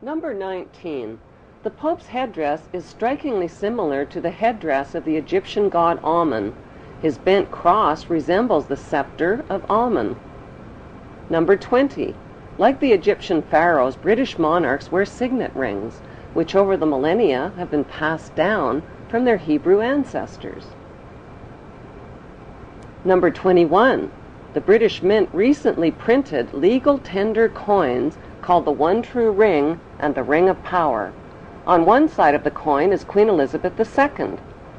Number 19. The Pope's headdress is strikingly similar to the headdress of the Egyptian god Amun. His bent cross resembles the scepter of Amun. Number 20. Like the Egyptian pharaohs, British monarchs wear signet rings, which over the millennia have been passed down from their Hebrew ancestors. Number 21. The British Mint recently printed legal tender coins called the One True Ring and the Ring of Power. On one side of the coin is Queen Elizabeth II.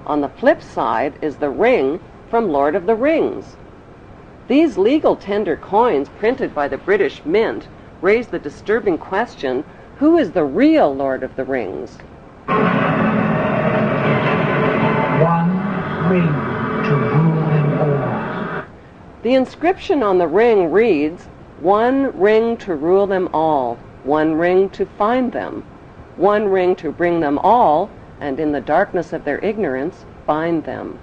On the flip side is the ring from Lord of the Rings. These legal tender coins printed by the British Mint raise the disturbing question, who is the real Lord of the Rings? One ring to rule them all. The inscription on the ring reads, "One ring to rule them all, one ring to find them, one ring to bring them all, and in the darkness of their ignorance bind them."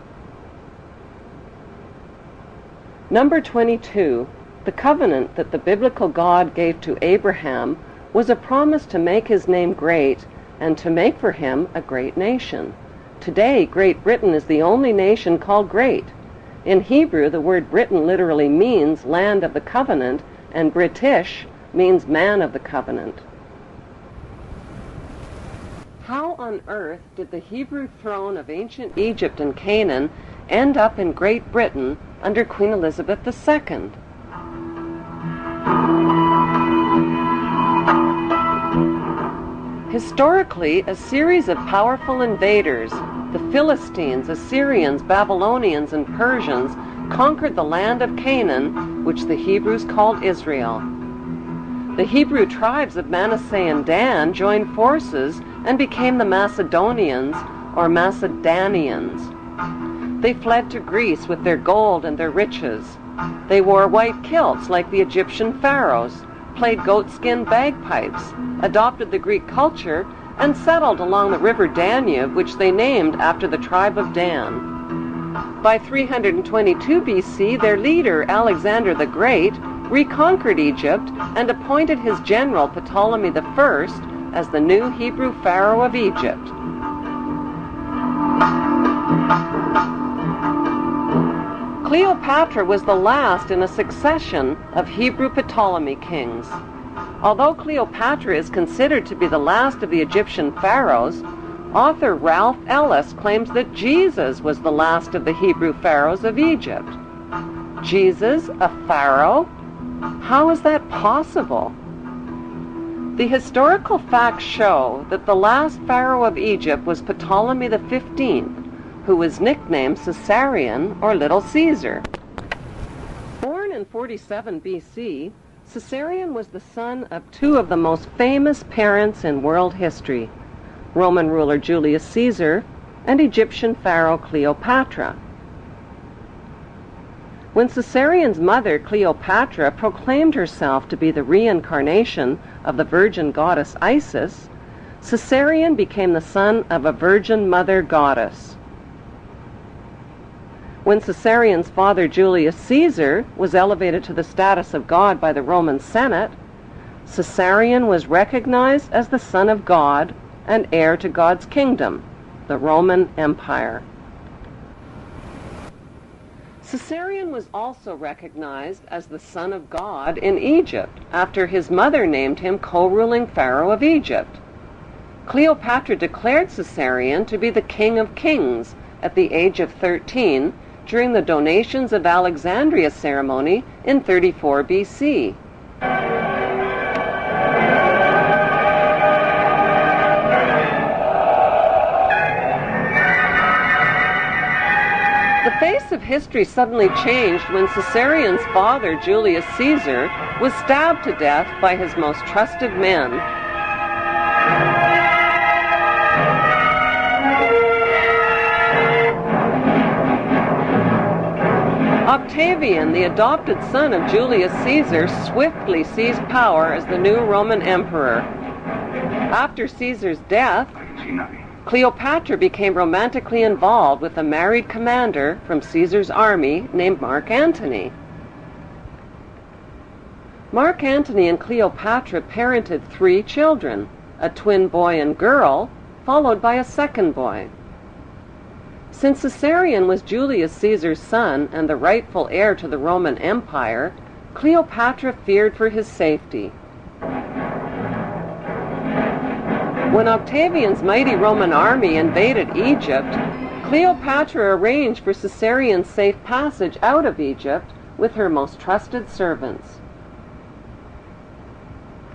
Number 22. The covenant that the biblical God gave to Abraham was a promise to make his name great and to make for him a great nation. Today, Great Britain is the only nation called great. In Hebrew, the word Britain literally means land of the covenant, and British means man of the covenant. How on earth did the Hebrew throne of ancient Egypt and Canaan end up in Great Britain under Queen Elizabeth II? Historically, a series of powerful invaders, the Philistines, Assyrians, Babylonians, and Persians, conquered the land of Canaan, which the Hebrews called Israel. The Hebrew tribes of Manasseh and Dan joined forces and became the Macedonians, or Macedonians. They fled to Greece with their gold and their riches. They wore white kilts like the Egyptian pharaohs, played goatskin bagpipes, adopted the Greek culture, and settled along the river Danube, which they named after the tribe of Dan. By 322 BC, their leader, Alexander the Great, reconquered Egypt and appointed his general Ptolemy I as the new Hebrew pharaoh of Egypt. Cleopatra was the last in a succession of Hebrew Ptolemy kings. Although Cleopatra is considered to be the last of the Egyptian pharaohs, author Ralph Ellis claims that Jesus was the last of the Hebrew pharaohs of Egypt. Jesus, a pharaoh? How is that possible? The historical facts show that the last pharaoh of Egypt was Ptolemy XV, who was nicknamed Caesarion or Little Caesar. Born in 47 BC, Caesarion was the son of two of the most famous parents in world history, Roman ruler Julius Caesar and Egyptian pharaoh Cleopatra. When Caesarion's mother, Cleopatra, proclaimed herself to be the reincarnation of the virgin goddess Isis, Caesarion became the son of a virgin mother goddess. When Caesarion's father, Julius Caesar, was elevated to the status of God by the Roman Senate, Caesarion was recognized as the son of God and heir to God's kingdom, the Roman Empire. Caesarion was also recognized as the son of God in Egypt, after his mother named him co-ruling pharaoh of Egypt. Cleopatra declared Caesarion to be the king of kings at the age of 13 during the donations of Alexandria ceremony in 34 BC. The face of history suddenly changed when Caesarion's father, Julius Caesar, was stabbed to death by his most trusted men. Octavian, the adopted son of Julius Caesar, swiftly seized power as the new Roman emperor. After Caesar's death, Cleopatra became romantically involved with a married commander from Caesar's army named Mark Antony. Mark Antony and Cleopatra parented 3 children, a twin boy and girl, followed by a second boy. Since Caesarion was Julius Caesar's son and the rightful heir to the Roman Empire, Cleopatra feared for his safety. When Octavian's mighty Roman army invaded Egypt, Cleopatra arranged for Caesarion's safe passage out of Egypt with her most trusted servants.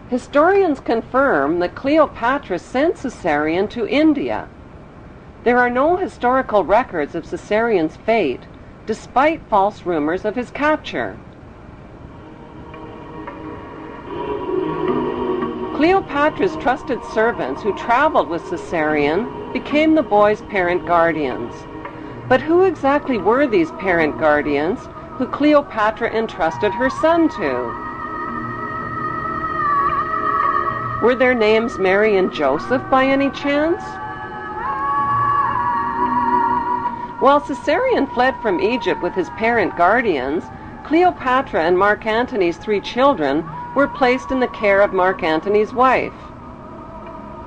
Historians confirm that Cleopatra sent Caesarion to India. There are no historical records of Caesarion's fate, despite false rumors of his capture. Cleopatra's trusted servants who traveled with Caesarion became the boy's parent guardians. But who exactly were these parent guardians who Cleopatra entrusted her son to? Were their names Mary and Joseph by any chance? While Caesarion fled from Egypt with his parent guardians, Cleopatra and Mark Antony's 3 children were placed in the care of Mark Antony's wife.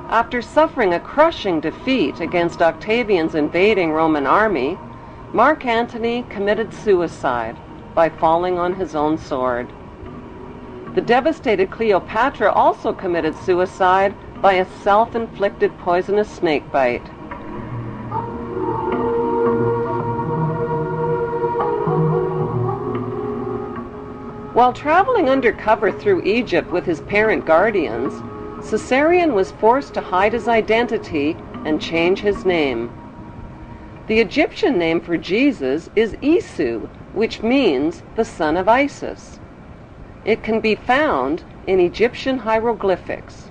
After suffering a crushing defeat against Octavian's invading Roman army, Mark Antony committed suicide by falling on his own sword. The devastated Cleopatra also committed suicide by a self-inflicted poisonous snake bite. While traveling undercover through Egypt with his parent guardians, Caesarion was forced to hide his identity and change his name. The Egyptian name for Jesus is Isu, which means the son of Isis. It can be found in Egyptian hieroglyphics.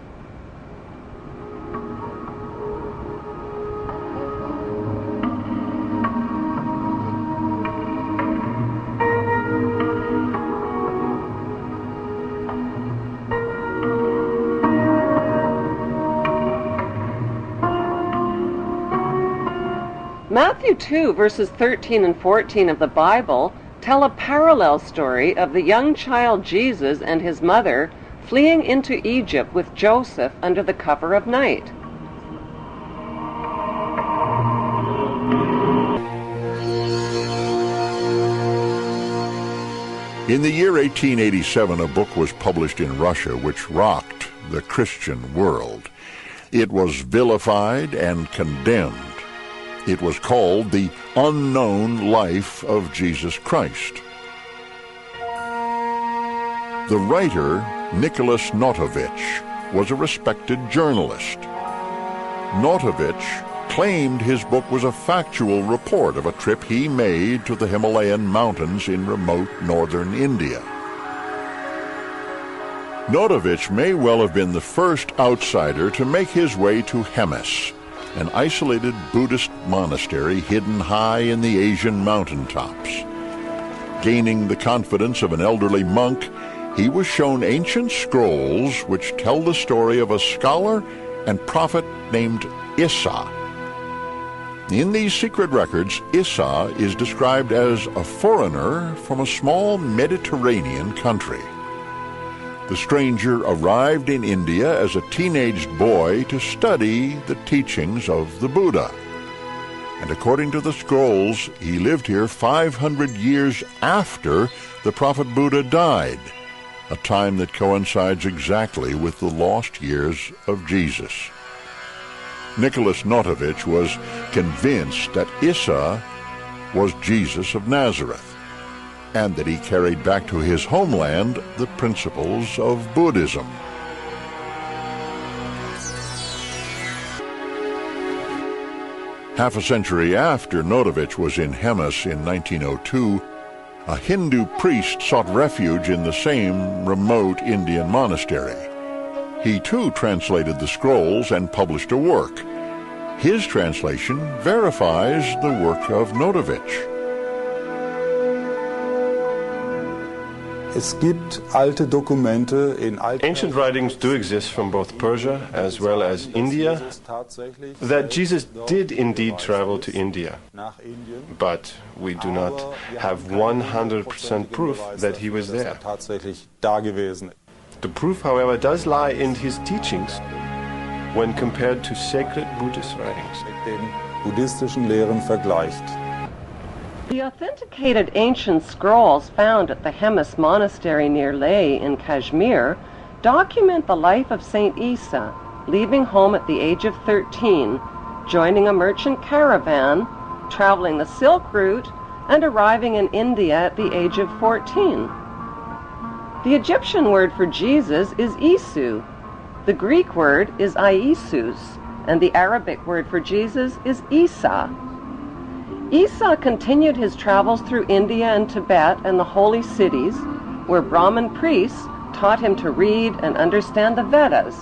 Matthew 2, verses 13 and 14 of the Bible tell a parallel story of the young child Jesus and his mother fleeing into Egypt with Joseph under the cover of night. In the year 1887, a book was published in Russia which rocked the Christian world. It was vilified and condemned. It was called The Unknown Life of Jesus Christ. The writer, Nicholas Notovich, was a respected journalist. Notovich claimed his book was a factual report of a trip he made to the Himalayan mountains in remote northern India. Notovich may well have been the first outsider to make his way to Hemis, an isolated Buddhist monastery hidden high in the Asian mountaintops. Gaining the confidence of an elderly monk, he was shown ancient scrolls which tell the story of a scholar and prophet named Issa. In these secret records, Issa is described as a foreigner from a small Mediterranean country. The stranger arrived in India as a teenage boy to study the teachings of the Buddha. And according to the scrolls, he lived here 500 years after the prophet Buddha died, a time that coincides exactly with the lost years of Jesus. Nicholas Notovich was convinced that Issa was Jesus of Nazareth, and that he carried back to his homeland the principles of Buddhism. Half a century after Notovich was in Hemis in 1902, a Hindu priest sought refuge in the same remote Indian monastery. He too translated the scrolls and published a work. His translation verifies the work of Notovich. Ancient writings do exist from both Persia as well as India that Jesus did indeed travel to India, but we do not have 100% proof that he was there. The proof, however, does lie in his teachings. when compared to sacred Buddhist writings. Mit den buddhistischen Lehren vergleicht. The authenticated ancient scrolls found at the Hemis Monastery near Leh in Kashmir document the life of Saint Isa, leaving home at the age of 13, joining a merchant caravan, traveling the Silk Route, and arriving in India at the age of 14. The Egyptian word for Jesus is Isu. The Greek word is Iesus, and the Arabic word for Jesus is Isa. Isa continued his travels through India and Tibet and the holy cities, where Brahmin priests taught him to read and understand the Vedas.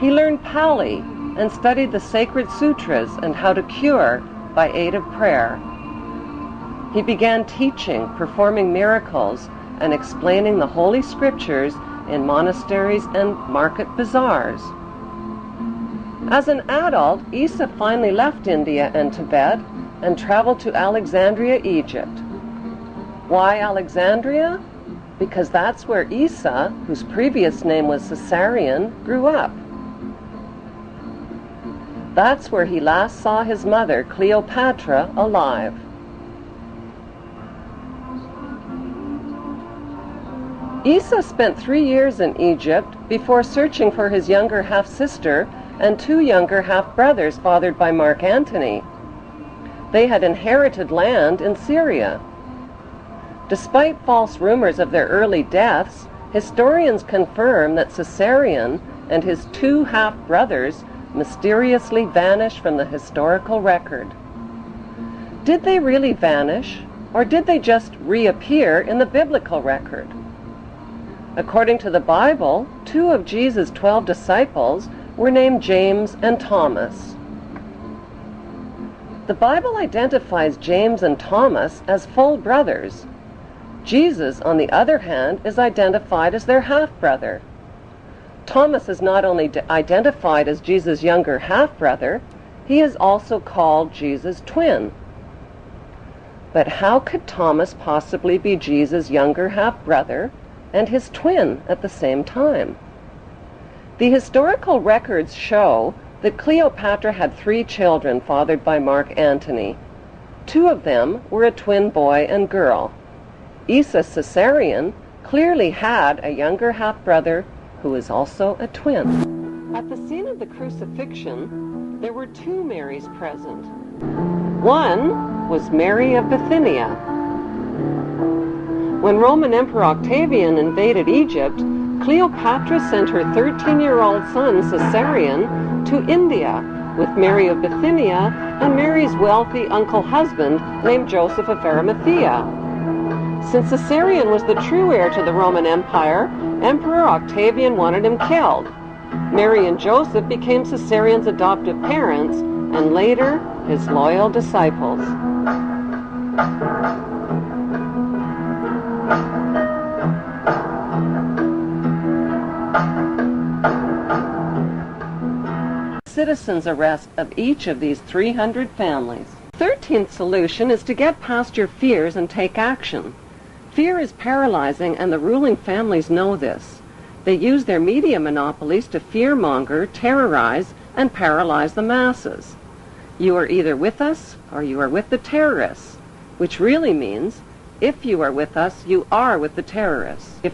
He learned Pali and studied the sacred sutras and how to cure by aid of prayer. He began teaching, performing miracles, and explaining the Holy Scriptures in monasteries and market bazaars. As an adult, Isa finally left India and Tibet and traveled to Alexandria, Egypt. Why Alexandria? Because that's where Isa, whose previous name was Caesarion, grew up. That's where he last saw his mother, Cleopatra, alive. Isa spent 3 years in Egypt before searching for his younger half-sister and 2 younger half-brothers fathered by Mark Antony. They had inherited land in Syria. Despite false rumors of their early deaths, historians confirm that Caesarion and his 2 half-brothers mysteriously vanished from the historical record. Did they really vanish, or did they just reappear in the biblical record? According to the Bible, 2 of Jesus' 12 disciples were named James and Thomas. The Bible identifies James and Thomas as full brothers. Jesus, on the other hand, is identified as their half-brother. Thomas is not only identified as Jesus' younger half-brother, he is also called Jesus' twin. But how could Thomas possibly be Jesus' younger half-brother and his twin at the same time? The historical records show that Cleopatra had 3 children fathered by Mark Antony. 2 of them were a twin boy and girl. Isa Caesarion clearly had a younger half-brother who is also a twin. At the scene of the crucifixion, there were 2 Marys present. One was Mary of Bithynia. When Roman Emperor Octavian invaded Egypt, Cleopatra sent her 13-year-old son Caesarion to India with Mary of Bithynia and Mary's wealthy uncle-husband named Joseph of Arimathea. Since Caesarion was the true heir to the Roman Empire, Emperor Octavian wanted him killed. Mary and Joseph became Caesarion's adoptive parents and later his loyal disciples. Citizens' arrest of each of these 300 families. 13th solution is to get past your fears and take action. Fear is paralyzing, and the ruling families know this. They use their media monopolies to fearmonger, terrorize, and paralyze the masses. You are either with us or you are with the terrorists, which really means if you are with us, you are with the terrorists. If